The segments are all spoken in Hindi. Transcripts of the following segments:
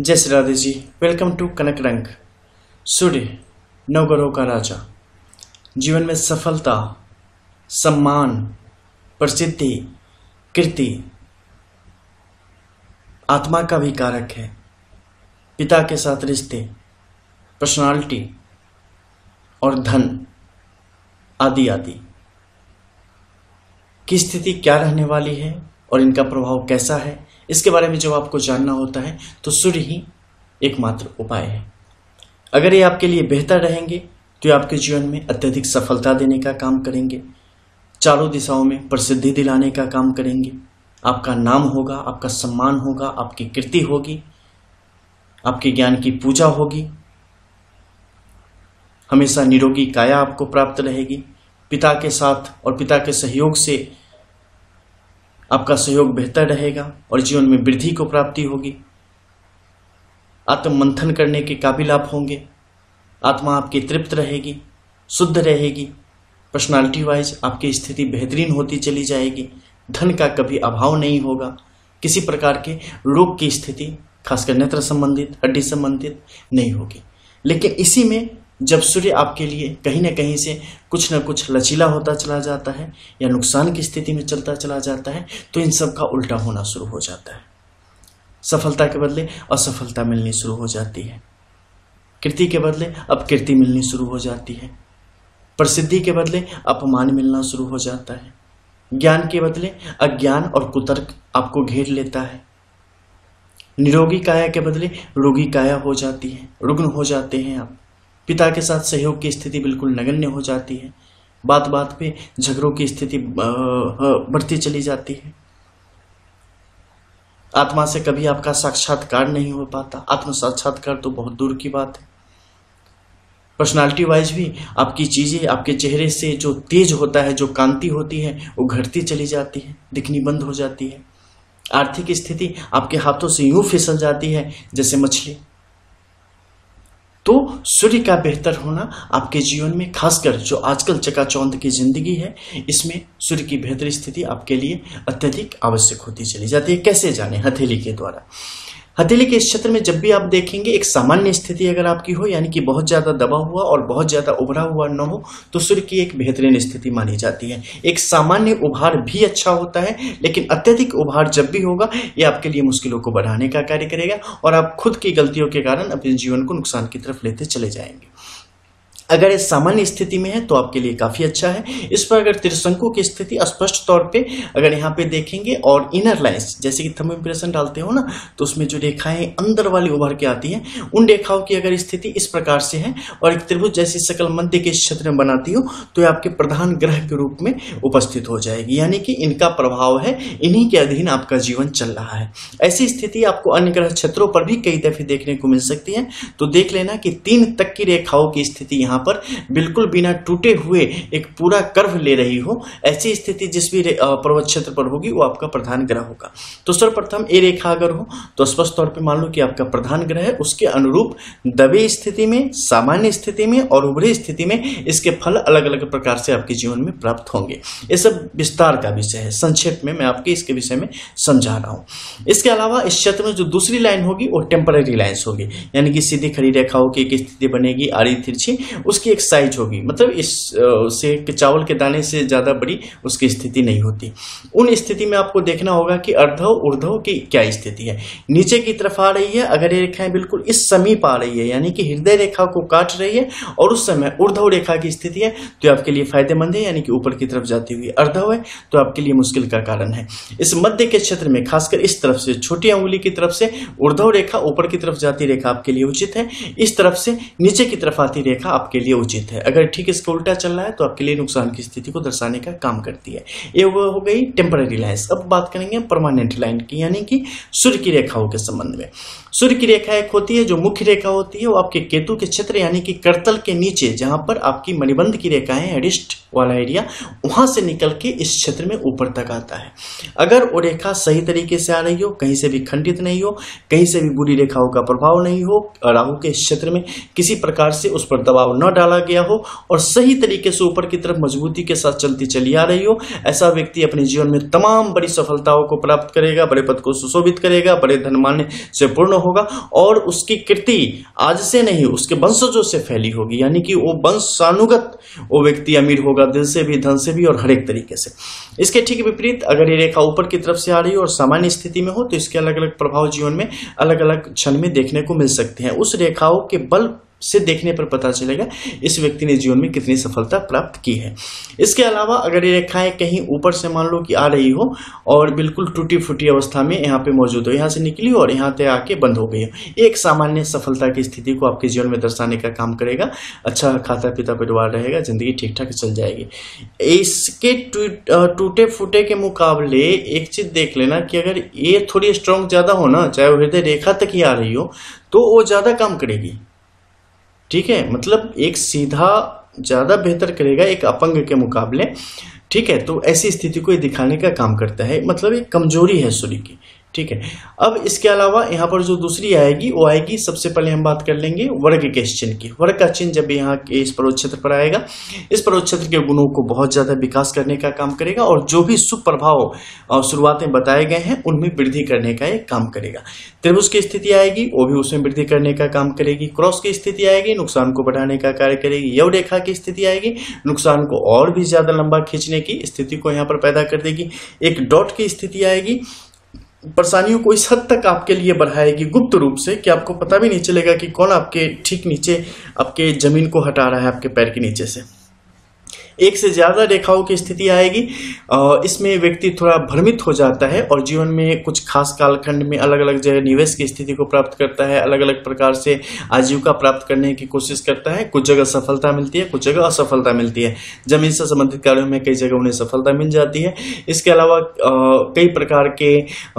जय श्री राधे जी। वेलकम टू कनक रंग। सूर्य नवग्रहों का राजा, जीवन में सफलता, सम्मान, प्रसिद्धि, कीर्ति, आत्मा का भी कारक है। पिता के साथ रिश्ते, पर्सनालिटी और धन आदि आदि की स्थिति क्या रहने वाली है और इनका प्रभाव कैसा है, इसके बारे में जब आपको जानना होता है तो सूर्य ही एकमात्र उपाय है। अगर ये आपके लिए बेहतर रहेंगे तो ये आपके जीवन में अत्यधिक सफलता देने का काम करेंगे, चारों दिशाओं में प्रसिद्धि दिलाने का काम करेंगे। आपका नाम होगा, आपका सम्मान होगा, आपकी कीर्ति होगी, आपके ज्ञान की पूजा होगी, हमेशा निरोगी काया आपको प्राप्त रहेगी। पिता के साथ और पिता के सहयोग से आपका सहयोग बेहतर रहेगा और जीवन में वृद्धि को प्राप्ति होगी। आत्म मंथन करने के काबिल आप होंगे, आत्मा आपकी तृप्त रहेगी, शुद्ध रहेगी। पर्सनालिटी वाइज आपकी स्थिति बेहतरीन होती चली जाएगी। धन का कभी अभाव नहीं होगा। किसी प्रकार के रोग की स्थिति, खासकर नेत्र संबंधित, हड्डी संबंधित नहीं होगी। लेकिन इसी में जब सूर्य आपके लिए कहीं ना कहीं से कुछ ना कुछ लचीला होता चला जाता है या नुकसान की स्थिति में चलता चला जाता है तो इन सब का उल्टा होना शुरू हो जाता है। सफलता के बदले असफलता मिलनी शुरू हो जाती है, कीर्ति के बदले अपकीर्ति मिलनी शुरू हो जाती है, प्रसिद्धि के बदले अपमान मिलना शुरू हो जाता है, ज्ञान के बदले अज्ञान और कुतर्क आपको घेर लेता है, निरोगी काया के बदले रोगी काया हो जाती है, रुग्ण हो जाते हैं आप। पिता के साथ सहयोग की स्थिति बिल्कुल नगण्य हो जाती है। बात बात पे झगड़ों की स्थिति बढ़ती चली जाती है। आत्मा से कभी आपका साक्षात्कार नहीं हो पाता। आत्म साक्षात्कार तो बहुत दूर की बात है। पर्सनालिटी वाइज भी आपकी चीजें, आपके चेहरे से जो तेज होता है, जो कांति होती है, वो घटती चली जाती है, दिखनी बंद हो जाती है। आर्थिक स्थिति आपके हाथों से यूं फिसल जाती है जैसे मछली। तो सूर्य का बेहतर होना आपके जीवन में, खासकर जो आजकल चकाचौंध की जिंदगी है, इसमें सूर्य की बेहतर स्थिति आपके लिए अत्यधिक आवश्यक होती चली जाती है। कैसे जाने? हथेली के द्वारा। हथेली के क्षेत्र में जब भी आप देखेंगे एक सामान्य स्थिति अगर आपकी हो, यानी कि बहुत ज्यादा दबा हुआ और बहुत ज्यादा उभरा हुआ न हो, तो सूर्य की एक बेहतरीन स्थिति मानी जाती है। एक सामान्य उभार भी अच्छा होता है, लेकिन अत्यधिक उभार जब भी होगा ये आपके लिए मुश्किलों को बढ़ाने का कार्य करेगा और आप खुद की गलतियों के कारण अपने जीवन को नुकसान की तरफ लेते चले जाएंगे। अगर इस सामान्य स्थिति में है तो आपके लिए काफी अच्छा है। इस पर अगर त्रिशंकु की स्थिति स्पष्ट तौर पे अगर यहाँ पे देखेंगे और इनर लाइंस, जैसे कि थंब इंप्रेशन डालते हो ना, तो उसमें जो रेखाएं अंदर वाली उभर के आती हैं, उन रेखाओं की अगर स्थिति इस प्रकार से है और एक त्रिभुज जैसी शकल मध्य के क्षेत्र में बनाती हो तो ये आपके प्रधान ग्रह के रूप में उपस्थित हो जाएगी, यानी कि इनका प्रभाव है, इन्हीं के अधीन आपका जीवन चल रहा है। ऐसी स्थिति आपको अन्य ग्रह क्षेत्रों पर भी कई दफे देखने को मिल सकती है। तो देख लेना कि 3 तक की रेखाओं की स्थिति यहाँ पर बिल्कुल बिना टूटे हुए एक पूरा कर्व ले रही हो, ऐसी स्थिति जिस भी पर्वत क्षेत्र पर होगी वो आपका प्रधान ग्रह होगा। तो सर्वप्रथम ए रेखा अगर हो तो स्पष्ट तौर पे मान लो कि आपका प्रधान ग्रह है, उसके अनुरूप दबे स्थिति में, सामान्य स्थिति में और उभरी स्थिति में इसके फल अलग अलग प्रकार से आपके जीवन में प्राप्त होंगे। ये सब विस्तार का विषय है, संक्षेप में मैं आपके इसके विषय में समझा रहा हूं। इसके अलावा इस क्षेत्र में जो दूसरी लाइन होगी वो टेम्पररी लाइन्स होगी, यानी कि सीधी खड़ी रेखाओं की एक स्थिति बनेगी, आड़ी तिरछी, उसकी एक साइज होगी, मतलब इस से चावल के दाने से ज्यादा बड़ी उसकी स्थिति नहीं होती। उन स्थिति में आपको देखना होगा कि अर्धव ऊर्ध्व की क्या स्थिति है। नीचे की तरफ आ रही है अगर ये रेखाएं बिल्कुल इस समीप आ रही है, यानी कि हृदय रेखा को काट रही है और उस समय ऊर्ध्व रेखा की स्थिति है तो आपके लिए फायदेमंद है, यानी कि ऊपर की तरफ जाती हुई। अर्धव है तो आपके लिए मुश्किल का कारण है। इस मध्य के क्षेत्र में खासकर इस तरफ से, छोटी अंगुली की तरफ से ऊर्ध्व रेखा, ऊपर की तरफ जाती रेखा आपके लिए उचित है। इस तरफ से नीचे की तरफ आती रेखा आपके लिए उचित है। अगर ठीक इसका उल्टा चल रहा है तो आपके लिए नुकसान की स्थिति को दर्शाने का काम करती है। ये वो हो गई टेम्पररी लाइन्स। अब बात करेंगे परमानेंट लाइन की, यानी कि सूर्य की रेखाओं के संबंध में। सूर्य की रेखा एक होती है जो मुख्य रेखा होती है, वो आपके केतु के क्षेत्र यानी कि करतल के नीचे जहां पर आपकी मणिबंध की रेखाएं है, रिस्ट वाला एरिया, वहां से निकल के इस क्षेत्र में ऊपर तक आता है। अगर वो रेखा सही तरीके से आ रही हो, कहीं से भी खंडित नहीं हो, कहीं से भी बुरी रेखाओं का प्रभाव नहीं हो, राहु के क्षेत्र में किसी प्रकार से उस पर दबाव न डाला गया हो और सही तरीके से ऊपर की तरफ मजबूती के साथ चलती चली आ रही हो, ऐसा व्यक्ति अपने जीवन में तमाम बड़ी सफलताओं को प्राप्त करेगा, बड़े पद को सुशोभित करेगा, बड़े धनमान्य से पूर्ण होगा और उसकी कीर्ति आज से नहीं उसके वंशजों से फैली होगी, यानी कि वो वंशानुगत वो व्यक्ति अमीर होगा, दिल से भी, धन से भी और हर एक तरीके से। इसके ठीक विपरीत अगर ये रेखा ऊपर की तरफ से आ रही हो और सामान्य स्थिति में हो तो इसके अलग अलग प्रभाव जीवन में अलग अलग क्षण में देखने को मिल सकते हैं। उस रेखाओं के बल से देखने पर पता चलेगा इस व्यक्ति ने जीवन में कितनी सफलता प्राप्त की है। इसके अलावा अगर ये रेखाएं कहीं ऊपर से मान लो कि आ रही हो और बिल्कुल टूटी फूटी अवस्था में यहाँ पे मौजूद हो, यहाँ से निकली हो और यहाँ तक आके बंद हो गई हो, एक सामान्य सफलता की स्थिति को आपके जीवन में दर्शाने का काम करेगा। अच्छा खाता पीता परिवार रहेगा, जिंदगी ठीक ठाक चल जाएगी। इसके टूटे फूटे के मुकाबले एक चीज देख लेना कि अगर ये थोड़ी स्ट्रांग ज्यादा हो ना, चाहे वो हृदय रेखा तक ही आ रही हो, तो वो ज्यादा काम करेगी। ठीक है, मतलब एक सीधा ज्यादा बेहतर करेगा एक अपंग के मुकाबले। ठीक है, तो ऐसी स्थिति को ये दिखाने का काम करता है, मतलब एक कमजोरी है सूर्य की। ठीक है, अब इसके अलावा यहाँ पर जो दूसरी आएगी वो आएगी, सबसे पहले हम बात कर लेंगे वर्ग के इस चिन्ह की। वर्ग का चिन्ह जब यहाँ के इस पर्वत क्षेत्र पर आएगा, इस पर्वत क्षेत्र के गुणों को बहुत ज्यादा विकास करने का काम करेगा और जो भी शुभ प्रभाव और शुरुआतें बताए गए हैं उनमें वृद्धि करने का एक काम करेगा। त्रिभुज की स्थिति आएगी, वो भी उसमें वृद्धि करने का काम करेगी। क्रॉस की स्थिति आएगी, नुकसान को बढ़ाने का कार्य करेगी। यव रेखा की स्थिति आएगी, नुकसान को और भी ज्यादा लंबा खींचने की स्थिति को यहाँ पर पैदा कर देगी। एक डॉट की स्थिति आएगी, परेशानियों को इस हद तक आपके लिए बढ़ाएगी गुप्त रूप से कि आपको पता भी नहीं चलेगा कि कौन आपके ठीक नीचे आपके जमीन को हटा रहा है आपके पैर के नीचे से। एक से ज्यादा रेखाओं की स्थिति आएगी, इसमें व्यक्ति थोड़ा भ्रमित हो जाता है और जीवन में कुछ खास कालखंड में अलग अलग जगह निवेश की स्थिति को प्राप्त करता है, अलग अलग प्रकार से आजीविका प्राप्त करने की कोशिश करता है। कुछ जगह सफलता मिलती है, कुछ जगह असफलता मिलती है। जमीन से संबंधित कार्यों में कई जगह उन्हें सफलता मिल जाती है। इसके अलावा कई प्रकार के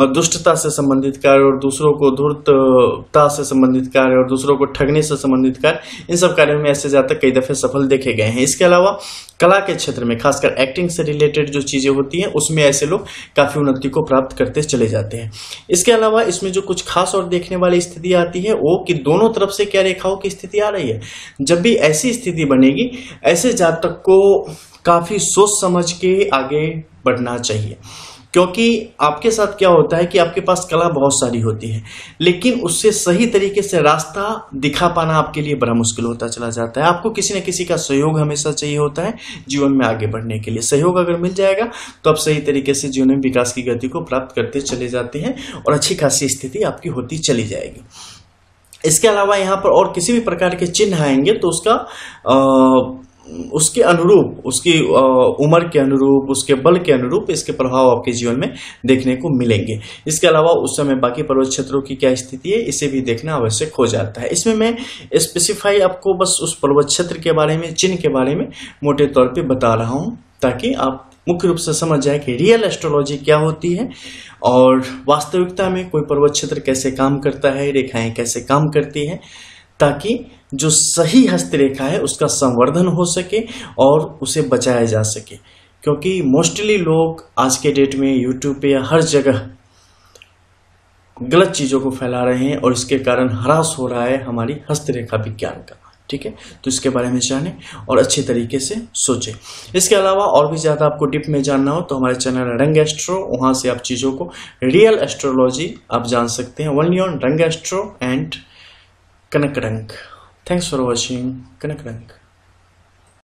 दुष्टता से संबंधित कार्य और दूसरों को धूर्तता से संबंधित कार्य और दूसरों को ठगने से संबंधित कार्य, इन सब कार्यों में ऐसे ज्यादा कई दफे सफल देखे गए हैं। इसके अलावा कला के क्षेत्र में खासकर एक्टिंग से रिलेटेड जो चीजें होती हैं उसमें ऐसे लोग काफी उन्नति को प्राप्त करते चले जाते हैं। इसके अलावा इसमें जो कुछ खास और देखने वाली स्थिति आती है वो कि दोनों तरफ से क्या रेखाओं की स्थिति आ रही है। जब भी ऐसी स्थिति बनेगी, ऐसे जातक को काफी सोच समझ के आगे बढ़ना चाहिए, क्योंकि आपके साथ क्या होता है कि आपके पास कला बहुत सारी होती है, लेकिन उससे सही तरीके से रास्ता दिखा पाना आपके लिए बड़ा मुश्किल होता चला जाता है। आपको किसी न किसी का सहयोग हमेशा चाहिए होता है जीवन में आगे बढ़ने के लिए। सहयोग अगर मिल जाएगा तो आप सही तरीके से जीवन में विकास की गति को प्राप्त करते चले जाते हैं और अच्छी खासी स्थिति आपकी होती चली जाएगी। इसके अलावा यहाँ पर और किसी भी प्रकार के चिन्ह आएंगे तो उसके अनुरूप, उसकी उम्र के अनुरूप, उसके बल के अनुरूप इसके प्रभाव आपके जीवन में देखने को मिलेंगे। इसके अलावा उस समय बाकी पर्वत क्षेत्रों की क्या स्थिति है इसे भी देखना आवश्यक हो जाता है। इसमें मैं स्पेसिफाई आपको बस उस पर्वत क्षेत्र के बारे में, चिन्ह के बारे में मोटे तौर पे बता रहा हूं ताकि आप मुख्य रूप से समझ जाए कि रियल एस्ट्रोलॉजी क्या होती है और वास्तविकता में कोई पर्वत क्षेत्र कैसे काम करता है, रेखाएं कैसे काम करती है, ताकि जो सही हस्तरेखा है उसका संवर्धन हो सके और उसे बचाया जा सके। क्योंकि मोस्टली लोग आज के डेट में यूट्यूब पे या हर जगह गलत चीजों को फैला रहे हैं और इसके कारण ह्रास हो रहा है हमारी हस्तरेखा विज्ञान का। ठीक है, तो इसके बारे में जानें और अच्छे तरीके से सोचें। इसके अलावा और भी ज्यादा आपको डिप में जानना हो तो हमारे चैनल रंग एस्ट्रो, वहां से आप चीजों को रियल एस्ट्रोलॉजी आप जान सकते हैं। ओनली ऑन रंग एस्ट्रो एंड कनक रंग। Thanks for watching Kanak Rank.